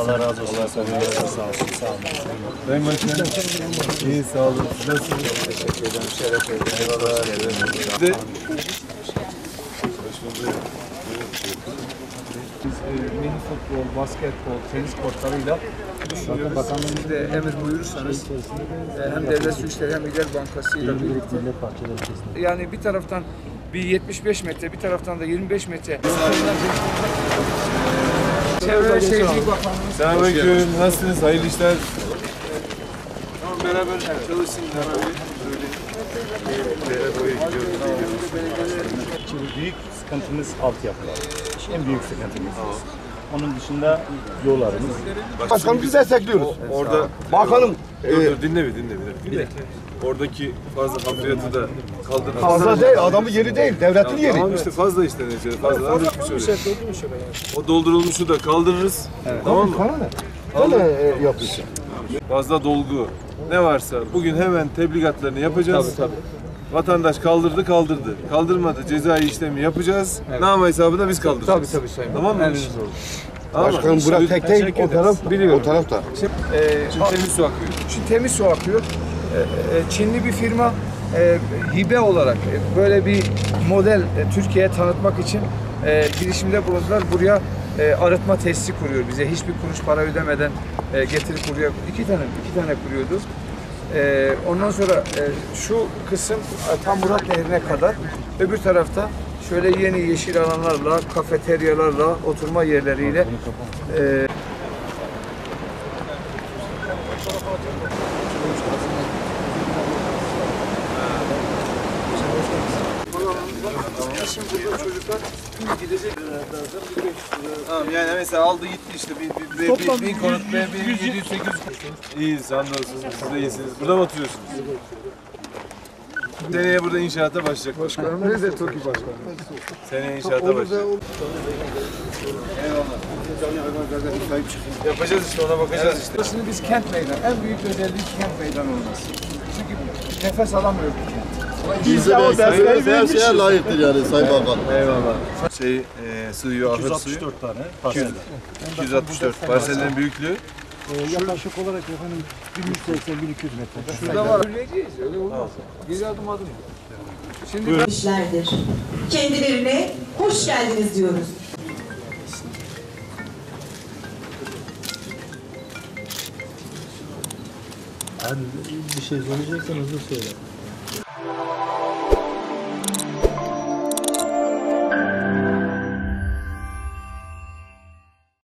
Allah razı olsun. Sağ olsun. Sağ olun. Sayın Başkanım. İyi, sağ olun. Nasılsınız? Teşekkür ederim. Şeref ederim. Eyvallah. Eyvallah. Biz mini futbol, basketbol, tenis kortlarıyla düşünüyoruz. Siz de emir buyurursanız hem Devlet Su İşleri hem İller Bankası ile birlikte. Yani bir taraftan bir 75 metre, bir taraftan da 25 metre. Çevre ve Şehircilik Bakanlığı'nın Selamünaleyküm. Nasılsınız? Hayırlı işler. Tamam, beraber çalışsın. Şimdi büyük sıkıntımız altyapılar. En büyük sıkıntımız. Onun dışında yollarımız. Başkanımızı destekliyoruz. Orada Bakanım dur dinle bir. Oradaki fazla hafriyatı da kaldırın. fazla değil, adamın yeri değil, devletin yeri. Tamam işte fazla işte neticede. Fazladan düşmüş öyle. O doldurulmuşu da kaldırırız. Tamam mı? Sana ne? Öyle yapıyorsun. Fazla dolgu ne varsa bugün hemen tebligatlarını yapacağız. Tabii. Vatandaş kaldırdı. Kaldırmadı cezai işlemi yapacağız. Nama hesabı da biz kaldıracağız. Tabii Sayın. Tamam mı? Emriniz olur. Tamam mı? Başkanım bura tek değil, o taraf, Biliyorum. o taraf da. Şimdi temiz su akıyor. Şimdi temiz su akıyor. Çinli bir firma hibe olarak böyle bir model Türkiye'ye tanıtmak için girişimde bulundular. Buraya arıtma tesisi kuruyor bize. Hiçbir kuruş para ödemeden getirip buraya iki tane kuruyordu. Ondan sonra şu kısım tam Murat Nehri'ne kadar, öbür tarafta şöyle yeni yeşil alanlarla, kafeteryalarla, oturma yerleriyle Şimdi burada çocuklar gidecek. Tamam yani mesela aldı gitti işte bir konut bir 700-800. İyiyiz hamdolsun siz de iyisiniz. Burada mı oturuyorsunuz? Seneye burada inşaata başlayacak. Başkanım nerede TOKİ başkanım? Seneye inşaata başlayacak. Eyvallah. Yapacağız işte ona bakacağız işte. Şimdi biz kent meydanı, en büyük özelliği kent meydanı olması. Çünkü nefes alamıyor bu kent. Biz de o dersleri her şeye layıktır yani Sayın Bakan. Eyvallah. Suyu, ahır suyu. 264 tane parsel. 264 parsellerin büyüklüğü. Yaklaşık olarak efendim 180-1200 metre. Şurada var. Yürüyeceğiz, öyle olmaz. Bir adım. Şimdi işlerdir. Kendilerine hoş geldiniz diyoruz. Yani bir şey söyleyeceksen hızlı söyle.